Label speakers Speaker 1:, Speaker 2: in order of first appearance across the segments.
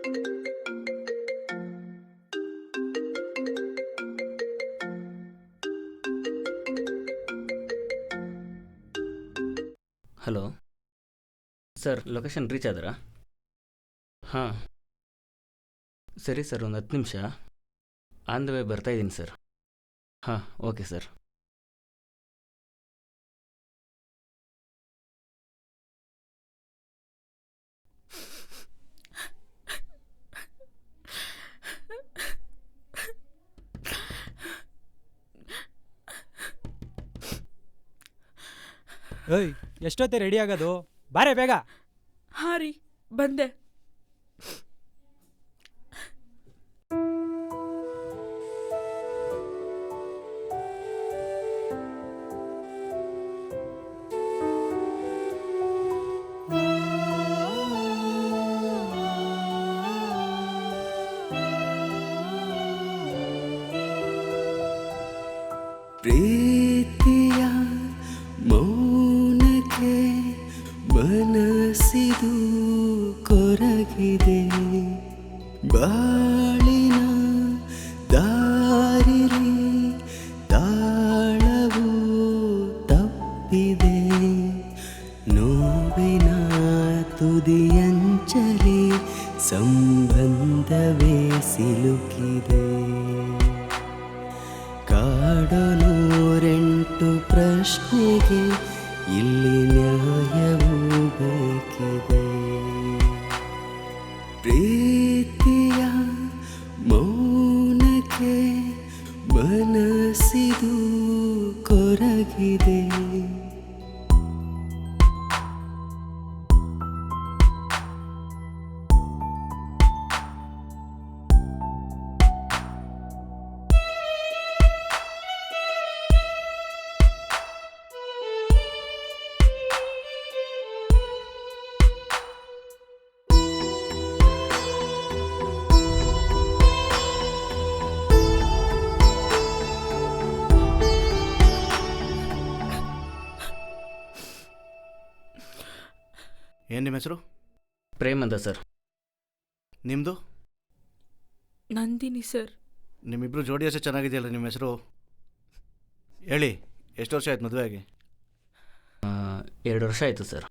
Speaker 1: Hello sir, location reach ಆದ್ರಾ? ಹಾಂ ಸರಿ ಸರ್, ಒಂದು 10 ನಿಮಿಷ ಆನ್ ದ ವೇ ಬರ್ತಾಯಿದ್ದೀನಿ ಸರ್. ಹಾಂ ಓಕೆ ಸರ್.
Speaker 2: ಏಯ್, ಎಷ್ಟೊತ್ತೆ ರೆಡಿ ಆಗೋದು? ಬಾರೆ ಬೇಗ.
Speaker 3: ಹಾಂ ರೀ, ಬಂದೆ.
Speaker 4: ಪ್ರೀತಿಯ ಮೌನಕ್ಕೆ ಮನಸ್ಸಿದು ಕೊರಗಿದೆ, ಬಾಳಿನ ದಾರಿಲಿ ತಾಳವು ತಪ್ಪಿದೆ, ನೋವಿನ ತುದಿಯಂಚಲಿ ಸಂಬಂಧವೇ ಸಿಲುಕಿದೆ. ಕಾಡಲು 2 ಪ್ರಶ್ನೆಗೆ ಇಲ್ಲಿ ನ್ಯಾಯವೂ ಬೇಕಿದೆ. ಪ್ರೀತಿಯ ಮೌನಕ್ಕೆ ಮನಸ್ಸಿದು ಕೊರಗಿದೆ.
Speaker 5: ಏನು ನಿಮ್ಮ ಹೆಸರು?
Speaker 1: ಪ್ರೇಮ್ ಅಂತ ಸರ್.
Speaker 5: ನಿಮ್ಮದು?
Speaker 3: ನಂದಿನಿ ಸರ್.
Speaker 5: ನಿಮ್ಮಿಬ್ಬರು ಜೋಡಿ ಹೆಸರು ಚೆನ್ನಾಗಿದೆಯಲ್ಲ. ನಿಮ್ಮ ಹೆಸರು ಹೇಳಿ. ಎಷ್ಟು ವರ್ಷ ಆಯ್ತು ಮದುವೆ ಆಗಿ?
Speaker 1: 2 ವರ್ಷ ಆಯಿತು ಸರ್.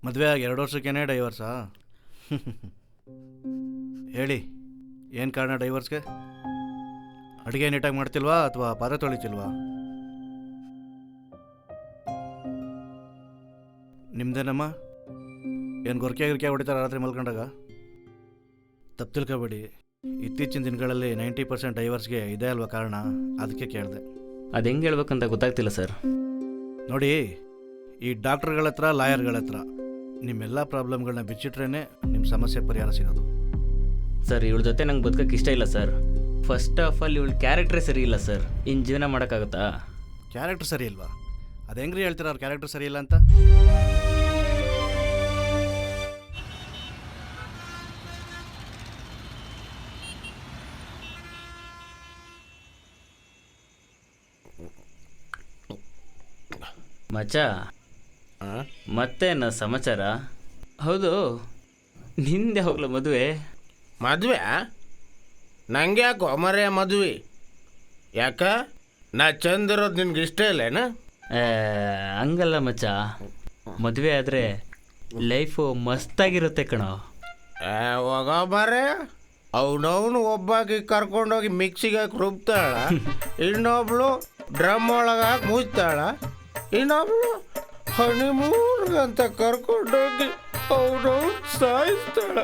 Speaker 5: ಮದುವೆ ಆಗಿ 2 ವರ್ಷಕ್ಕೇನೆ ಡೈವರ್ಸಾ? ಹೇಳಿ, ಏನು ಕಾರಣ ಡೈವರ್ಸ್ಗೆ? ಅಡುಗೆ ನೀಟಾಗಿ ಮಾಡ್ತಿಲ್ವಾ ಅಥವಾ ಪಾತ್ರೆ ತೊಳಿತಿಲ್ವಾ? ನಿಮ್ದೇನಮ್ಮ? ಏನು ಗೊರಕೆ ಹೊಡಿತಾರೆ ರಾತ್ರಿ ಮಲ್ಕೊಂಡಾಗ? ತಪ್ಪು ತಿಳ್ಕೊಬೇಡಿ, ಇತ್ತೀಚಿನ ದಿನಗಳಲ್ಲಿ 90% ಡೈವರ್ಸ್ಗೆ ಇದೇ ಅಲ್ವಾ ಕಾರಣ? ಅದಕ್ಕೆ ಕೇಳಿದೆ.
Speaker 1: ಅದು ಹೆಂಗೆ ಹೇಳ್ಬೇಕಂತ ಗೊತ್ತಾಗ್ತಿಲ್ಲ ಸರ್.
Speaker 5: ನೋಡಿ, ಈ ಡಾಕ್ಟ್ರುಗಳ ಹತ್ರ, ಲಾಯರ್ಗಳ ಹತ್ರ ನಿಮ್ಮೆಲ್ಲ ಪ್ರಾಬ್ಲಮ್ಗಳನ್ನ ಬಿಚ್ಚಿಟ್ರೇ ನಿಮ್ಮ ಸಮಸ್ಯೆ ಪರಿಹಾರ ಸಿಗೋದು.
Speaker 1: ಸರ್, ಇವಳ ಜೊತೆ ನಂಗೆ ಬದುಕಕ್ಕೆ ಇಷ್ಟ ಇಲ್ಲ ಸರ್. ಫಸ್ಟ್ ಆಫ್ ಆಲ್ ಇವಳ ಕ್ಯಾರೆಕ್ಟ್ರೇ ಸರಿ ಇಲ್ಲ ಸರ್. ಇನ್ನು ಜೀವನ ಮಾಡೋಕ್ಕಾಗುತ್ತಾ?
Speaker 5: ಕ್ಯಾರೆಕ್ಟರ್ ಸರಿ ಇಲ್ವಾ? ಅದು ಹೆಂಗ್ರಿ ಹೇಳ್ತೀರ ಅವ್ರ ಕ್ಯಾರೆಕ್ಟರ್ ಸರಿ ಇಲ್ಲ ಅಂತ?
Speaker 1: ಮಚ್ಚ, ಮತ್ತೇನು ಸಮಾಚಾರ? ಹೌದು, ನಿಂದೆ ಹೋಗ್ಲ ಮದುವೆ?
Speaker 6: ಮದುವೆ? ನಂಗೆ ಯಾಕೋ ಮರೆಯ ಮದುವೆ? ಯಾಕ ನಾ ಚಂದಿರೋದು ನಿನ್ಗೆ ಇಷ್ಟ ಇಲ್ಲೇನ?
Speaker 1: ಹಂಗಲ್ಲ ಮಚ್ಚ, ಮದುವೆ ಆದರೆ ಲೈಫು ಮಸ್ತಾಗಿರುತ್ತೆ ಕಣೋ.
Speaker 6: ಹೋಗ ಮರೆ, ಅವನವನು ಒಬ್ಬಾಕಿ ಕರ್ಕೊಂಡೋಗಿ ಮಿಕ್ಸಿಗೆ ಹಾಕಿ ರುಬ್ತಾಳ, ಇನ್ನೊಬ್ಳು ಡ್ರಮ್ ಒಳಗೆ ಹಾಕಿ ಮುಚ್ತಾಳ, ಇನ್ನೊಬ್ಳು ಹನಿಮೂನ್ಗಂತ ಕರ್ಕೊಂಡೋಗಿ ಅವನವನ್ ಸಾಯಿಸ್ತಾಳ.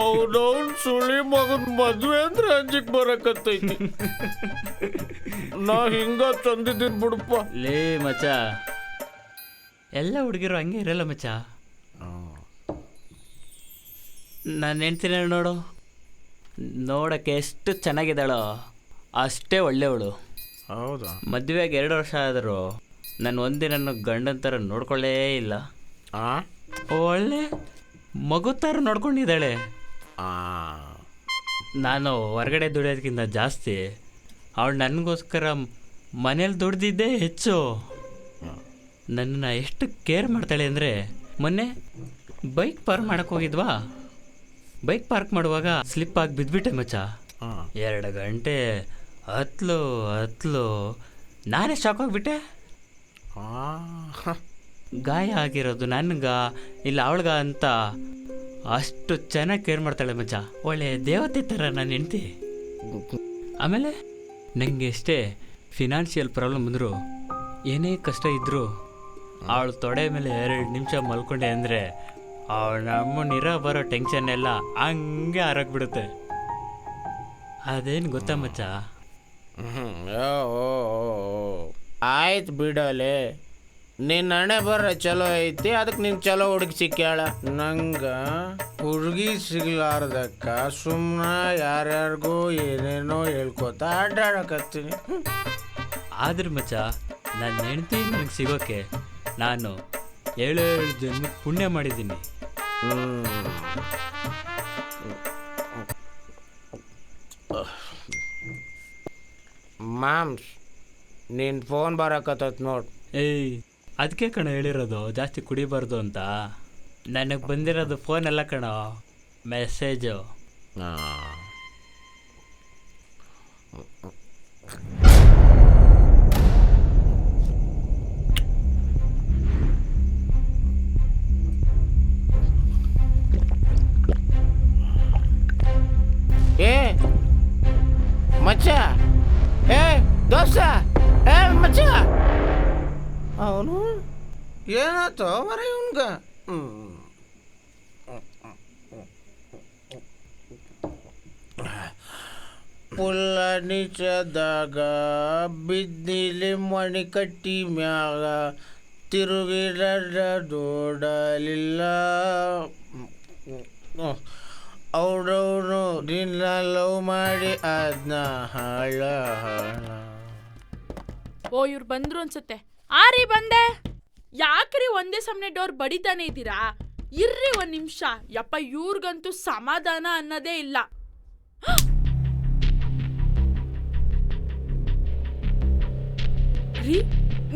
Speaker 6: ಅವನವನ್ ಸುಳಿ ಮಗನ್ ಮದ್ವೆ ಅಂದ್ರೆ ಅಂಜಿಕ್ ಬರಕತ್ತೈತಿ. ನಾ ಹಿಂಗ ತಂದಿದ್ದೀನಿ ಬಿಡಪ್ಪ.
Speaker 1: ಲೇ ಮಚ್ಚ, ಎಲ್ಲ ಹುಡುಗಿರು ಹಂಗೆ ಇರಲ್ಲ ಮಚ್ಚ. ನಾನು ಹೆಂಡ್ತಿನ ನೋಡು, ನೋಡೋಕ್ಕೆ ಎಷ್ಟು ಚೆನ್ನಾಗಿದ್ದಾಳೋ ಅಷ್ಟೇ ಒಳ್ಳೆಯವಳು.
Speaker 6: ಹೌದಾ?
Speaker 1: ಮದುವೆಗೆ 2 ವರ್ಷ ಆದರೂ ನಾನು ಒಂದಿನ ಗಂಡನ ಥರ ನೋಡ್ಕೊಳ್ಳೇ ಇಲ್ಲ. ಒಳ್ಳೆ ಮಗು ಥರ ನೋಡ್ಕೊಂಡಿದ್ದಾಳೆ. ನಾನು ಹೊರಗಡೆ ದುಡಿಯೋದಕ್ಕಿಂತ ಜಾಸ್ತಿ ಅವಳು ನನಗೋಸ್ಕರ ಮನೇಲಿ ದುಡ್ದಿದ್ದೇ ಹೆಚ್ಚು. ನನ್ನನ್ನು ಎಷ್ಟು ಕೇರ್ ಮಾಡ್ತಾಳೆ ಅಂದರೆ, ಮೊನ್ನೆ ಬೈಕ್ ಪಾರ್ ಮಾಡೋಕ್ಕೆ ಹೋಗಿದ್ವಾ, ಬೈಕ್ ಪಾರ್ಕ್ ಮಾಡುವಾಗ ಸ್ಲಿಪ್ ಆಗಿ ಬಿದ್ದುಬಿಟ್ಟೆ ಮಚ್ಚ. 2 ಗಂಟೆ ಹತ್ಲು ನಾನೇ ಶಾಕ್ ಆಗಿಬಿಟ್ಟೆ. ಗಾಯ ಆಗಿರೋದು ನನಗ ಇಲ್ಲ ಅವಳಿಗ ಅಂತ ಅಷ್ಟು ಚೆನ್ನಾಗಿ ಕೇರ್ ಮಾಡ್ತಾಳೆ ಮಚ್ಚ. ಒಳ್ಳೆ ದೇವತೆ ಥರ ನಾನು ಹೆಂಡ್ತಿ. ಆಮೇಲೆ ನನಗೆ ಎಷ್ಟೇ ಫಿನಾನ್ಷಿಯಲ್ ಪ್ರಾಬ್ಲಮ್ ಬಂದರೂ ಏನೇ ಕಷ್ಟ ಇದ್ದರೂ ಅವಳು ತೊಡೆ ಮೇಲೆ 2 ನಿಮಿಷ ಮಲ್ಕೊಂಡೆ ಅಂದರೆ ಅವಳು ನಮ್ಮನಿರ ಬರೋ ಟೆನ್ಷನ್ ಎಲ್ಲ ಹಂಗೆ ಆರೋಗ್ಬಿಡುತ್ತೆ. ಅದೇನು ಗೊತ್ತಾ ಮಚ್ಚ?
Speaker 6: ಆಯ್ತು ಬಿಡಲೆ, ನಿನ್ನ ಹಣೆ ಬರ ಚಲೋ ಐತಿ, ಅದಕ್ಕೆ ನಿನ್ ಚಲೋ ಹುಡುಗಿ ಸಿಕ್ಕ್ಯಾಳ. ನಂಗ ಹುಡುಗಿ ಸಿಗ್ಲಾರ್ದಕ್ಕ ಸುಮ್ಮನೆ ಯಾರ್ಯಾರಿಗೂ ಏನೇನೋ ಹೇಳ್ಕೊತ ಅಡ್ಡಾಡಕತ್ತೀನಿ.
Speaker 1: ಆದ್ರೆ ಮಚ್ಚ, ನನ್ನ ಹೆಂಡ್ತಿ ನನಗೆ ಸಿಗೋಕ್ಕೆ ನಾನು 7 ಜನ್ಮ ಪುಣ್ಯ ಮಾಡಿದ್ದೀನಿ.
Speaker 6: ಮಾಮ್ಸ್, ನಿನ್ ಫೋನ್ ಬರಕತ್ತತ್ ನೋಡ್.
Speaker 1: ಏಯ್, ಅದಕ್ಕೆ ಕಣ ಹೇಳಿರೋದು ಜಾಸ್ತಿ ಕುಡಿಬಾರ್ದು ಅಂತ. ನನಗೆ ಬಂದಿರೋದು ಫೋನ್ ಎಲ್ಲ ಕಣ, ಮೆಸೇಜು.
Speaker 6: ಏ ಮಚ್ಚ, ಏ ದೋಸ್ತ, ಏ ಮಚ್ಚ, ಅವನು ಏನಾಯ್ತು ಮರ ಇವನ್ಗ? ಪುಲ್ಲ ನಿಚದಾಗ ಬಿದ್ದಿಲಿ ಮಣಿ ಕಟ್ಟಿ ಮ್ಯಾಗ ತಿರುಗಿಡ ದೋಡಲಿಲ್ಲ. ಅವಡವನು ನಿನ್ನ ಲವ್ ಮಾಡಿ ಅದನ್ನ ಹಾಳ.
Speaker 3: ಓ, ಇವ್ರು ಬಂದ್ರು ಅನ್ಸುತ್ತೆ. ರೀ ಬಂದೆ. ಯಾಕ್ರಿ ಒಂದೇ ಸಮನೆ ಡೋರ್ ಬಡಿತಾನೆ ಇದ್ದೀರಾ? ಇರ್ರಿ 1 ನಿಮಿಷ. ಯಪ್ಪ, ಇವ್ರಿಗಂತೂ ಸಮಾಧಾನ ಅನ್ನೋದೇ ಇಲ್ಲ. ರೀ,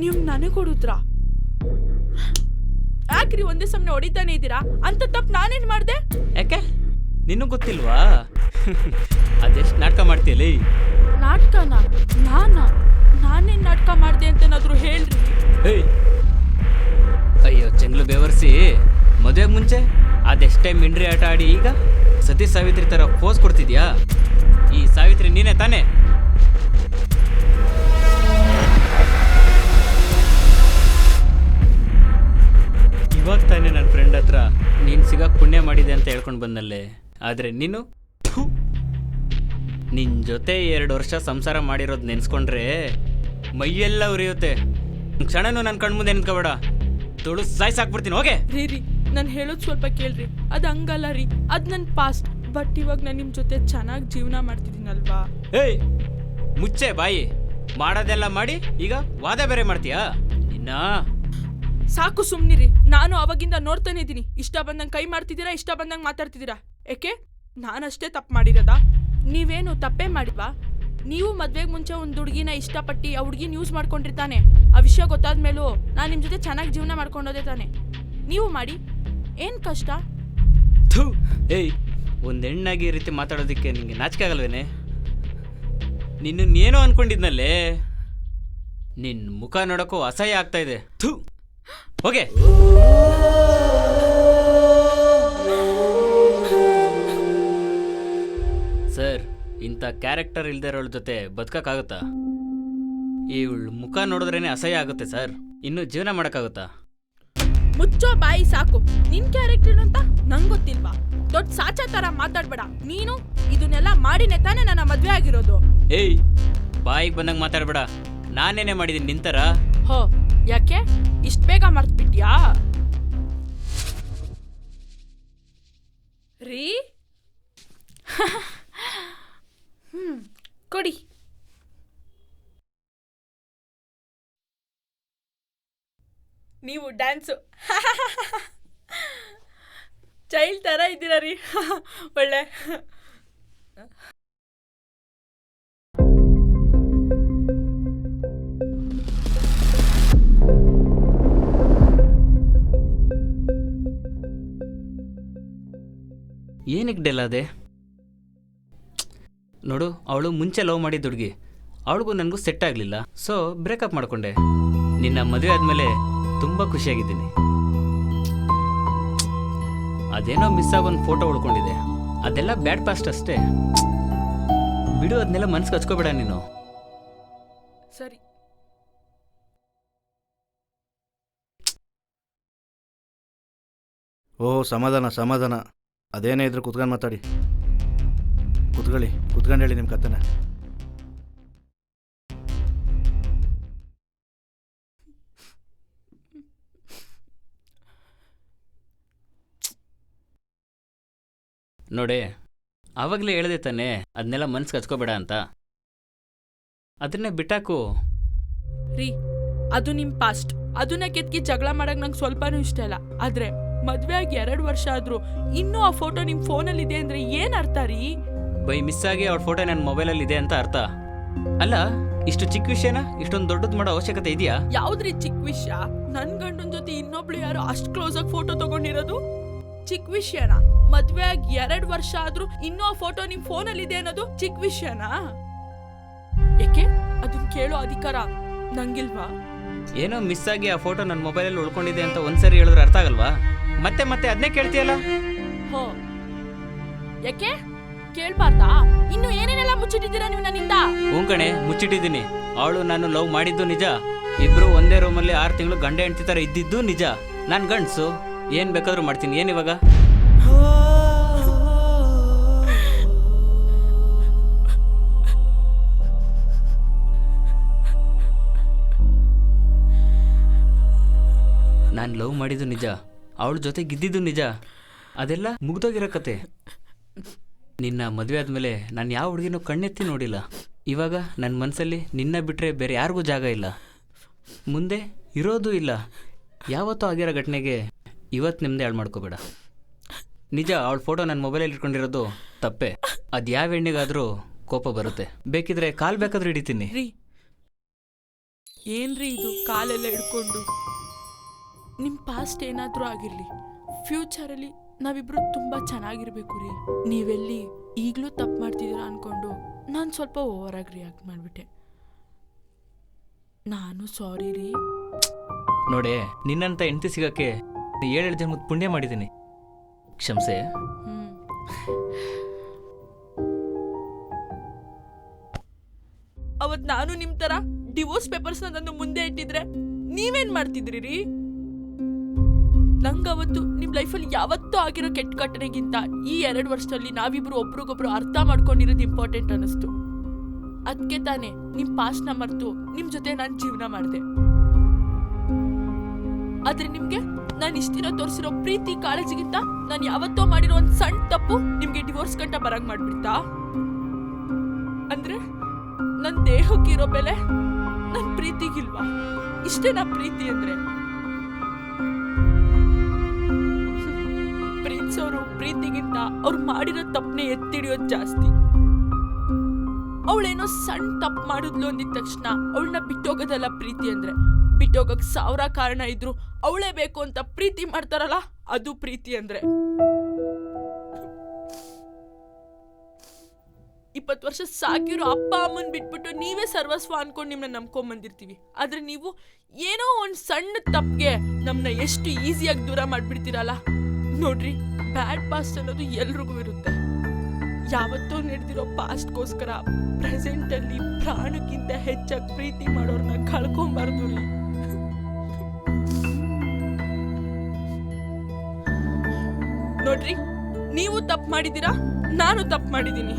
Speaker 3: ನೀವು ನನಗೆ ಕೊಡುದ್ರಾ? ಯಾಕ್ರಿ ಒಂದೇ ಸಮನೆ ಹೊಡಿತಾನೆ ಇದ್ದೀರಾ? ಅಂತ ತಪ್ಪು ನಾನೇನ್ ಮಾಡ್ದೆ?
Speaker 1: ಯಾಕೆ ನಿನಗೆ ಗೊತ್ತಿಲ್ವಾ? ಅದೆಷ್ಟು ನಾಟಕ ಮಾಡ್ತೀಯಲ್ಲ.
Speaker 3: ನಾಟಕನ? ನಾನೇನ್ ನಾಟಕ ಮಾಡ್ದೆ ಅಂತೇನಾದ್ರು ಹೇಳ್ರಿ.
Speaker 1: ಏಯ್, ಅಯ್ಯೋ ಚೆಂಗ್ಲು ಬೇವರ್ಸಿ, ಮದುವೆಗೆ ಮುಂಚೆ ಅದೆಷ್ಟೇ ಮಿಂಡ್ರಿ ಆಟ ಆಡಿ ಈಗ ಸತಿ ಸಾವಿತ್ರಿ ಥರ ಪೋಸ್ ಕೊಡ್ತಿದ್ಯಾ? ಈ ಸಾವಿತ್ರಿ ನೀನೇ ತಾನೇ? ಇವಾಗ ತಾನೇ ನನ್ನ ಫ್ರೆಂಡ್ ಹತ್ರ ನೀನು ಸಿಗಕ್ಕೆ ಪುಣ್ಯ ಮಾಡಿದೆ ಅಂತ ಹೇಳ್ಕೊಂಡು ಬಂದಲ್ಲೇ. ಆದರೆ ನೀನು ನಿನ್ನ ಜೊತೆ 2 ವರ್ಷ ಸಂಸಾರ ಮಾಡಿರೋದು ನೆನೆಸ್ಕೊಂಡ್ರೆ ಮೈಯೆಲ್ಲ ಉರಿಯುತ್ತೆ. ಕ್ಷಣನೂ ನನ್ನ ಕಣ್ಮುಂದೆ ನಿಂತ್ಕೋಬೇಡ, ತುಳು ಸಾಯ್ಸಾಕ್ಬಿಡ್ತೀನಿ. ಹೋಗೆ
Speaker 3: ರೀ, ನಾನು ಹೇಳೋದು ಸ್ವಲ್ಪ ಕೇಳ್ರಿ. ಅದು ಹಂಗಲ್ಲ ರೀ, ಅದು ನನ್ನ ಪಾಸ್ಟ್. ಬಟ್ ಇವಾಗ ನಾನು ನಿಮ್ಮ ಜೊತೆ ಚೆನ್ನಾಗಿ ಜೀವನ ಮಾಡ್ತಿದ್ದೀನಲ್ವಾ?
Speaker 1: ಏಯ್, ಮುಚ್ಚೆ ಬಾಯಿ. ಮಾಡೋದೆಲ್ಲ ಮಾಡಿ ಈಗ ವಾದ ಬೇರೆ ಮಾಡ್ತೀಯಾ? ನಿನ್ನ
Speaker 3: ಸಾಕು ಸುಮ್ನಿರಿ. ನಾನು ಅವಾಗಿಂದ ನೋಡ್ತಾನೆ ಇದ್ದೀನಿ. ಇಷ್ಟ ಬಂದಂಗೆ ಕೈ ಮಾಡ್ತಿದ್ದೀರಾ, ಇಷ್ಟ ಬಂದಂಗೆ ಮಾತಾಡ್ತಿದ್ದೀರಾ. ಏಕೆ ನಾನಷ್ಟೇ ತಪ್ಪು ಮಾಡಿರೋದಾ? ನೀವೇನು ತಪ್ಪೇ ಮಾಡಿಲ್ವಾ? ನೀವು ಮದ್ವೆಗೆ ಮುಂಚೆ ಒಂದು ಹುಡುಗಿನ ಇಷ್ಟಪಟ್ಟು ಆ ಹುಡುಗಿನ ಯೂಸ್ ಮಾಡ್ಕೊಂಡಿರ್ತಾನೆ. ಆ ವಿಷಯ ಗೊತ್ತಾದ ಮೇಲೂ ನಾನು ನಿಮ್ಮ ಜೊತೆ ಚೆನ್ನಾಗಿ ಜೀವನ ಮಾಡ್ಕೊಂಡೋದೆ ತಾನೆ. ನೀವು ಮಾಡಿ, ಏನು ಕಷ್ಟ?
Speaker 1: ಏಯ್, ಒಂದು ಹೆಣ್ಣಾಗಿ ಈ ರೀತಿ ಮಾತಾಡೋದಕ್ಕೆ ನಿಂಗೆ ನಾಚಿಕೆ ಆಗಲ್ವೇನೆ? ನಿನ್ನನ್ನೇನೋ ಅನ್ಕೊಂಡಿದ್ನಲ್ಲೇ, ನಿನ್ನ ಮುಖ ನೋಡೋಕ್ಕೂ ಅಸಹ್ಯ ಆಗ್ತಾ ಇದೆ. ಹೋಗೆ. ಸರ್, ಇಂಥ ಕ್ಯಾರೆಕ್ಟರ್ ಇಲ್ದೇ ಇರೋಳ ಜೊತೆ ಬದುಕಕ್ಕಾಗುತ್ತಾ? ಇವಳು ಮುಖ ನೋಡಿದ್ರೇನೆ ಅಸಹ್ಯ ಆಗುತ್ತೆ ಸರ್. ಇನ್ನು ಜೀವನ ಮಾಡೋಕ್ಕಾಗುತ್ತಾ?
Speaker 3: ಮುಚ್ಚೋ ಬಾಯಿ ಸಾಕು. ನಿನ್ ಕ್ಯಾರೆಕ್ಟರ್ ಅಂತ ನಂಗೆ ಗೊತ್ತಿಲ್ವಾ? ದೊಡ್ಡ ಸಾಚಾ ತರ ಮಾತಾಡ್ಬೇಡ. ನೀನು ಇದನ್ನೆಲ್ಲ ಮಾಡಿನೇ ತಾನೇ ನನ್ನ ಮದ್ವೆ ಆಗಿರೋದು.
Speaker 1: ಏಯ್, ಬಾಯಿಗೆ ಬಂದಂಗೆ ಮಾತಾಡ್ಬೇಡ. ನಾನೇನೇ ಮಾಡಿದ್ದೀನಿ ನಿಂತರ?
Speaker 3: ಹೋ, ಯಾಕೆ ಇಷ್ಟು ಬೇಗ ಮರ್ತ್ಬಿಟ್ಯಾ? ರೀ ಕೊಡಿ. ನೀವು ಡ್ಯಾನ್ಸು ಚೈಲ್ಡ್ ಥರ ಇದ್ದೀರಾ ರೀ. ಒಳ್ಳೆ
Speaker 1: ಏನಕ್ಕೆ ಡೆಲ್ ಅದೇ? ನೋಡು, ಅವಳು ಮುಂಚೆ ಲವ್ ಮಾಡಿದ ಹುಡುಗಿ, ಅವಳಿಗೂ ನನಗೂ ಸೆಟ್ ಆಗಲಿಲ್ಲ, ಸೊ ಬ್ರೇಕಪ್ ಮಾಡಿಕೊಂಡೆ. ನಿನ್ನ ಮದುವೆ ಆದಮೇಲೆ ತುಂಬ ಖುಷಿಯಾಗಿದ್ದೀನಿ. ಅದೇನೋ ಮಿಸ್ ಆಗೊಂದು ಫೋಟೋ ಉಳ್ಕೊಂಡಿದೆ, ಅದೆಲ್ಲ ಬ್ಯಾಡ್ ಪಾಸ್ಟ್ ಅಷ್ಟೇ. ಬಿಡು, ಅದನ್ನೆಲ್ಲ ಮನ್ಸಿಗೆ ಹಚ್ಕೋಬೇಡ ನೀನು.
Speaker 3: ಸರಿ.
Speaker 5: ಓಹ್, ಸಮಾಧಾನ ಸಮಾಧಾನ. ಅದೇನೇ ಇದ್ರು ಕುತ್ಕೊಂಡು ಮಾತಾಡಿ. ಕುತ್ಕೊಂಡು ಹೇಳಿ ನಿಮ್ಮ ಕಥೆನ.
Speaker 1: ನೋಡೆ, ಆವಾಗಲೇ ಹೇಳಿದೆ ತಾನೆ ಅದನ್ನೆಲ್ಲ ಮನ್ಸಿಗೆ ಹಚ್ಕೋಬೇಡ ಅಂತ. ಅದನ್ನೇ ಬಿಟ್ಟಾಕು.
Speaker 3: ರೀ, ಅದು ನಿಮ್ಮ ಪಾಸ್ಟ್. ಅದನ್ನ ಕೆತ್ಕಿ ಜಗಳ ಮಾಡಕ್ ನಂಗೆ ಸ್ವಲ್ಪನೂ ಇಷ್ಟ ಇಲ್ಲ. ಆದ್ರೆ ಮದ್ವೆ ಆಗಿ 2 ವರ್ಷ ಆದ್ರೂ ಇನ್ನೂ ಆ ಫೋಟೋ ನಿಮ್ಮ ಫೋನಲ್ಲಿ ಇದೆ ಅಂದ್ರೆ ಏನ್ ಅರ್ಥ ರೀ?
Speaker 1: ಬೈ ಮಿಸ್ ಆಗಿ ಅವ್ರ ಫೋಟೋ ನನ್ನ ಮೊಬೈಲಲ್ಲಿ ಇದೆ ಅಂತ ಅರ್ಥ ಅಲ್ಲ. ಇಷ್ಟು ಚಿಕ್ಕ ವಿಷಯನ ಇಷ್ಟೊಂದು ದೊಡ್ಡದು ಮಾಡೋ ಅವಶ್ಯಕತೆ ಇದೆಯಾ?
Speaker 3: ಯಾವ್ದ್ರಿ ಚಿಕ್ಕ ವಿಷಯ? ನನ್ ಗಂಡನ ಜೊತೆ ಇನ್ನೊಬ್ಳು ಯಾರು ಅಷ್ಟು ಕ್ಲೋಸ್ ಆಗಿ ಫೋಟೋ ತಗೊಂಡಿರೋದು ಚಿಕ್ಕ ವಿಷಯನಾ? ಮದ್ವೆ ಆಗಿ 2 ವರ್ಷ ಆದ್ರೂ ಇನ್ನೂ ಆ ಫೋಟೋ ನಿಮ್ ಫೋನಲ್ಲಿ ಇದೆ ಅನ್ನೋದು ಚಿಕ್ಕ ವಿಷಯನಾ? ಯಾಕೆ ಅದನ್ನ ಕೇಳೋ ಅಧಿಕಾರ ನಂಗಿಲ್ವಾ?
Speaker 1: ಏನೋ ಮಿಸ್ ಆಗಿ ಆ ಫೋಟೋ ನನ್ನ ಮೊಬೈಲಲ್ಲಿ ಉಳ್ಕೊಂಡಿದೆ ಅಂತ ಒಂದ್ಸರಿ ಹೇಳಿದ್ರೆ ಅರ್ಥ ಆಗಲ್ವಾ? ಮತ್ತೆ ಮತ್ತೆ ಅದನ್ನೇ ಕೇಳ್ತೀಯಲ್ಲ?
Speaker 3: ಹೋ, ಯಾಕೆ ಕೇಳ್ಬಾರ್ದಾ? ಇನ್ನು ಏನೇನೆಲ್ಲ ಮುಚ್ಚಿಟ್ಟಿದ್ದೀರಾ ನೀವು ನನ್ನಿಂದ?
Speaker 1: ಕಣೆ, ಮುಚ್ಚಿಟ್ಟಿದ್ದೀನಿ. ಅವಳು ನಾನು ಲವ್ ಮಾಡಿದ್ದು ನಿಜ. ಇಬ್ರು ಒಂದೇ ರೂಮಲ್ಲಿ 6 ತಿಂಗಳು ಗಂಡ ಹೆಂಡತಿ ಥರ ಇದ್ದಿದ್ದು ನಿಜ. ನಾನು ಗಂಡಸು, ಏನು ಬೇಕಾದ್ರೂ ಮಾಡ್ತೀನಿ. ಏನಿವಾಗ? ನಾನು ಲವ್ ಮಾಡಿದ್ದು ನಿಜ, ಅವಳ ಜೊತೆ ಗಿದ್ದಿದ್ದು ನಿಜ. ಅದೆಲ್ಲ ಮುಗ್ದೋಗಿರೋ ಕತೆ. ನಿನ್ನ ಮದುವೆ ಆದಮೇಲೆ ನಾನು ಯಾವ ಹುಡುಗಿನೂ ಕಣ್ಣೆತ್ತಿ ನೋಡಿಲ್ಲ. ಇವಾಗ ನನ್ನ ಮನಸ್ಸಲ್ಲಿ ನಿನ್ನ ಬಿಟ್ಟರೆ ಬೇರೆ ಯಾರಿಗೂ ಜಾಗ ಇಲ್ಲ, ಮುಂದೆ ಇರೋದು ಇಲ್ಲ. ಯಾವತ್ತೂ ಆಗಿರೋ ಘಟನೆಗೆ ಇವತ್ತು ನಿಮ್ಮದೇ ಹಾಳು ಮಾಡ್ಕೋಬೇಡ. ನಿಜ, ಅವಳ ಫೋಟೋ ನನ್ನ ಮೊಬೈಲಲ್ಲಿ ಇಟ್ಕೊಂಡಿರೋದು ತಪ್ಪೆ. ಅದು ಯಾವ ಹೆಣ್ಣಿಗಾದರೂ ಕೋಪ ಬರುತ್ತೆ. ಬೇಕಿದ್ರೆ ಕಾಲು ಬೇಕಾದ್ರೂ ಹಿಡಿತೀನಿ.
Speaker 3: ರೀ, ಏನ್ರಿ ಇದು ಕಾಲೆಲ್ಲ ಹಿಡ್ಕೊಂಡು? ನಿಮ್ಮ ಪಾಸ್ಟ್ ಏನಾದರೂ ಆಗಿರಲಿ, ಫ್ಯೂಚರಲ್ಲಿ ನಾವಿಬ್ರು ತುಂಬ ಚೆನ್ನಾಗಿರ್ಬೇಕು ರೀ. ನೀವೆಲ್ಲಿ ಈಗಲೂ ತಪ್ಪು ಮಾಡ್ತಿದ್ದೀರಾ ಅಂದ್ಕೊಂಡು ನಾನು ಸ್ವಲ್ಪ ಓವರಾಗಿ ರಿಯಾಕ್ಟ್ ಮಾಡಿಬಿಟ್ಟೆ. ನಾನು ಸಾರಿ ರೀ.
Speaker 1: ನೋಡೆ, ನಿನ್ನಂತ ಹೆಂಡತಿ ಸಿಗೋಕ್ಕೆ 7 ಜನ್ಮದ ಪುಣ್ಯ ಮಾಡಿದ್ದೀನಿ. ಕ್ಷಮಿಸೆ.
Speaker 3: ಅವತ್ತು ನಾನು ನಿಮ್ಮ ಥರ ಡಿವೋರ್ಸ್ ಪೇಪರ್ಸ್ನ ತಂದು ಮುಂದೆ ಇಟ್ಟಿದ್ರೆ ನೀವೇನು ಮಾಡ್ತಿದ್ರಿ ರೀ? ನಂಗವತ್ತು ನಿಮ್ಮ ಲೈಫಲ್ಲಿ ಯಾವತ್ತೂ ಆಗಿರೋ ಕೆಟ್ಟ ಘಟನೆಗಿಂತ ಈ 2 ವರ್ಷದಲ್ಲಿ ನಾವಿಬ್ರು ಒಬ್ರಿಗೊಬ್ರು ಅರ್ಥ ಮಾಡ್ಕೊಂಡಿರೋದು ಇಂಪಾರ್ಟೆಂಟ್ ಅನ್ನಿಸ್ತು. ಅದಕ್ಕೆ ತಾನೇ ನಿಮ್ಮ ಪಾಸ್ಟ್ನ ಮರೆತು ನಿಮ್ಮ ಜೊತೆ ನಾನು ಜೀವನ ಮಾಡಿದೆ. ಆದ್ರೆ ನಿಮ್ಗೆ ನಾನು ಇಷ್ಟಿರೋ ತೋರಿಸಿರೋ ಪ್ರೀತಿ ಕಾಳಜಿಗಿಂತ ನಾನು ಯಾವತ್ತೋ ಮಾಡಿರೋ ಒಂದು ಸಣ್ಣ ತಪ್ಪು ನಿಮ್ಗೆ ಡಿವೋರ್ಸ್ ಗಂಟ ಬರಂಗ್ ಮಾಡ್ಬಿಡ್ತಾ? ಅಂದ್ರೆ ನನ್ನ ದೇಹಕ್ಕಿರೋ ಬೆಲೆ ನನ್ನ ಪ್ರೀತಿಗಿಲ್ವಾ? ಇಷ್ಟೇನಾ ಪ್ರೀತಿ ಅಂದ್ರೆ? ಪ್ರೀತಿಸೋರು ಪ್ರೀತಿಗಿಂತ ಅವ್ರು ಮಾಡಿರೋ ತಪ್ಪನೆ ಎತ್ತಿಡಿಯೋದು ಜಾಸ್ತಿ. ಅವಳೇನೋ ಸಣ್ಣ ತಪ್ಪು ಮಾಡಿದ್ಲು ಅಂದಿದ ತಕ್ಷಣ ಅವಳನ್ನ ಬಿಟ್ಟೋಗೋದಲ್ಲ ಪ್ರೀತಿ ಅಂದ್ರೆ. ಬಿಟ್ಟೋಗಕ್ಕೆ 1000 ಕಾರಣ ಇದ್ರು ಅವಳೇ ಬೇಕು ಅಂತ ಪ್ರೀತಿ ಮಾಡ್ತಾರಲ್ಲ, ಅದು ಪ್ರೀತಿ ಅಂದ್ರೆ. 20 ವರ್ಷ ಸಾಕಿರೋ ಅಪ್ಪ ಅಮ್ಮನ್ ಬಿಟ್ಬಿಟ್ಟು ನೀವೇ ಸರ್ವಸ್ವ ಅನ್ಕೊಂಡು ನಿಮ್ಮನ್ನ ನಂಬ್ಕೊಂಡ್ ಬಂದಿರ್ತೀವಿ. ಆದ್ರೆ ನೀವು ಏನೋ ಒಂದ್ ಸಣ್ಣ ತಪ್ಪಿಗೆ ನಮ್ಮನ್ನ ಎಷ್ಟು ಈಸಿಯಾಗಿ ದೂರ ಮಾಡ್ಬಿಡ್ತೀರಲ್ಲ. ನೋಡ್ರಿ, ಬ್ಯಾಡ್ ಪಾಸ್ಟ್ ಅನ್ನೋದು ಎಲ್ರಿಗೂ ಇರುತ್ತೆ. ಯಾವತ್ತೋ ನಡೆದಿರೋ ಪಾಸ್ಟ್ಗೋಸ್ಕರ ಪ್ರೆಸೆಂಟ್ ಅಲ್ಲಿ ಪ್ರಾಣಕ್ಕಿಂತ ಹೆಚ್ಚಾಗಿ ಪ್ರೀತಿ ಮಾಡೋರ್ನ ಕಳ್ಕೊಂಬಾರ್ದು ರೀ. ನೋಡ್ರಿ, ನೀವು ತಪ್ಪು ಮಾಡಿದ್ದೀರಾ, ನಾನು ತಪ್ಪು ಮಾಡಿದ್ದೀನಿ.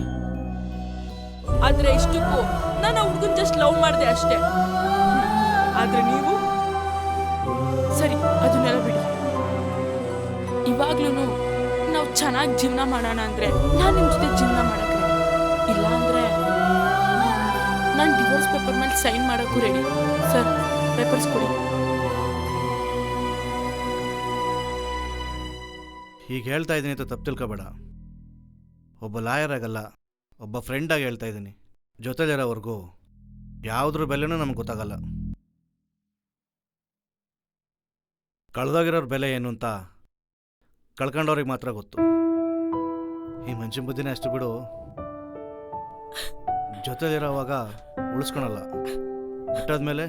Speaker 3: ಆದ್ರೆ ಇಷ್ಟಕ್ಕೂ ನಾನು ಆ ಹುಡುಗನ್ ಜಸ್ಟ್ ಲವ್ ಮಾಡಿದೆ ಅಷ್ಟೇ. ಆದ್ರೆ ನೀವು ಸರಿ, ಅದನ್ನೆಲ್ಲ ಬಿಡಿ. ಇವಾಗ್ಲೂ ನಾವು ಚೆನ್ನಾಗಿ ಜೀವನ ಮಾಡೋಣ ಅಂದ್ರೆ ನಾನು ನಿಮ್ಮ ಜೊತೆ ಜೀವನ ಮಾಡಕ್ಕೆ ರೆಡಿ. ಇಲ್ಲ ಅಂದ್ರೆ ನಾನು ಡಿವೋರ್ಸ್ ಪೇಪರ್ ಮೇಲೆ ಸೈನ್ ಮಾಡೋಕ್ಕೂ ರೆಡಿ. ಸರ್, ಪೇಪರ್ಸ್ ಕೊಡಿ.
Speaker 5: ಹೀಗೆ ಹೇಳ್ತಾ ಇದ್ದೀನಿ ಅಂತ ತಪ್ಪು ತಿಳ್ಕೊಬೇಡ. ಒಬ್ಬ ಲಾಯರ್ ಆಗಲ್ಲ, ಒಬ್ಬ ಫ್ರೆಂಡಾಗಿ ಹೇಳ್ತಾ ಇದ್ದೀನಿ. ಜೊತೆಲಿರೋವರೆಗೂ ಯಾವುದ್ರ ಬೆಲೆನೂ ನಮ್ಗೆ ಗೊತ್ತಾಗಲ್ಲ. ಕಳೆದೋಗಿರೋರ ಬೆಲೆ ಏನು ಅಂತ ಕಳ್ಕೊಂಡವ್ರಿಗೆ ಮಾತ್ರ ಗೊತ್ತು. ಈ ಮನುಷ್ಯನ ಬುದ್ಧಿನೇ ಅಷ್ಟು ಬಿಡು. ಜೊತೆಲಿರೋವಾಗ ಉಳಿಸ್ಕೊಳಲ್ಲ, ಬಿಟ್ಟಾದ್ಮೇಲೆ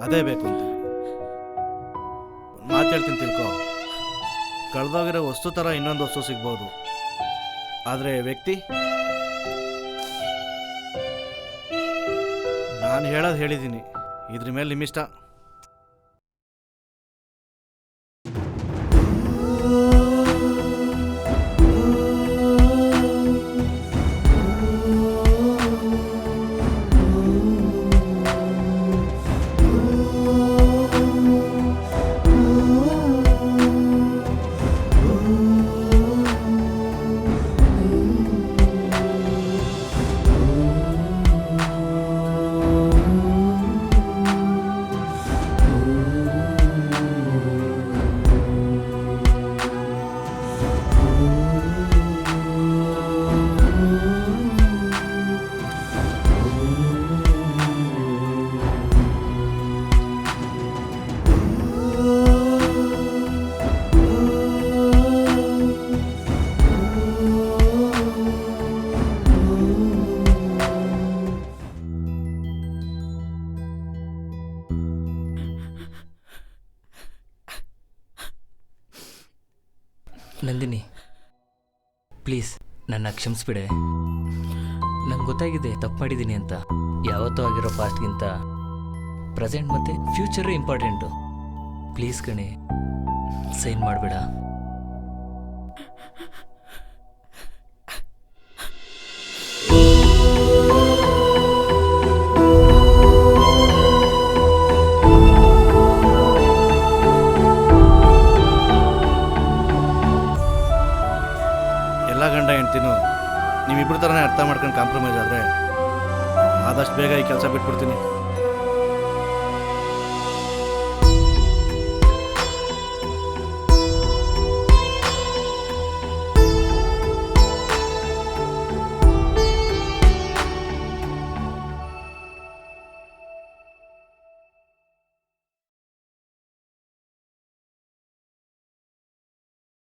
Speaker 5: ಅದೇ ಬೇಕು ಅಂತ. ಮಾತು ಹೇಳ್ತೀನಿ ತಿಳ್ಕೊ, ಕಳೆದೋಗಿರೋ ವಸ್ತು ಥರ ಇನ್ನೊಂದು ವಸ್ತು ಸಿಗ್ಬೋದು, ಆದರೆ ವ್ಯಕ್ತಿ ನಾನು ಹೇಳೋದು ಹೇಳಿದ್ದೀನಿ. ಇದ್ರ ಮೇಲೆ ನಿಮ್ಮಿಷ್ಟ.
Speaker 7: ನಂದಿನಿ, ಪ್ಲೀಸ್ ನನ್ನ ಕ್ಷಮಿಸ್ಬಿಡೆ. ನಂಗೆ ಗೊತ್ತಾಗಿದೆ ತಪ್ಪು ಮಾಡಿದ್ದೀನಿ ಅಂತ. ಯಾವತ್ತೂ ಆಗಿರೋ ಪಾಸ್ಟ್ಗಿಂತ ಪ್ರೆಸೆಂಟ್ ಮತ್ತು ಫ್ಯೂಚರೇ ಇಂಪಾರ್ಟೆಂಟು. ಪ್ಲೀಸ್ ಕಣೆ, ಸೈನ್ ಮಾಡಬೇಡ.
Speaker 5: ಎಲ್ಲ ಗಂಡ ಹೆಂಡ್ತಿನೂ ನೀವಿಬ್ಬರು ಥರನೇ ಅರ್ಥ ಮಾಡ್ಕೊಂಡು ಕಾಂಪ್ರಮೈಸ್ ಆದರೆ ಆದಷ್ಟು ಬೇಗ ಈ ಕೆಲಸ ಬಿಟ್ಬಿಡ್ತೀನಿ.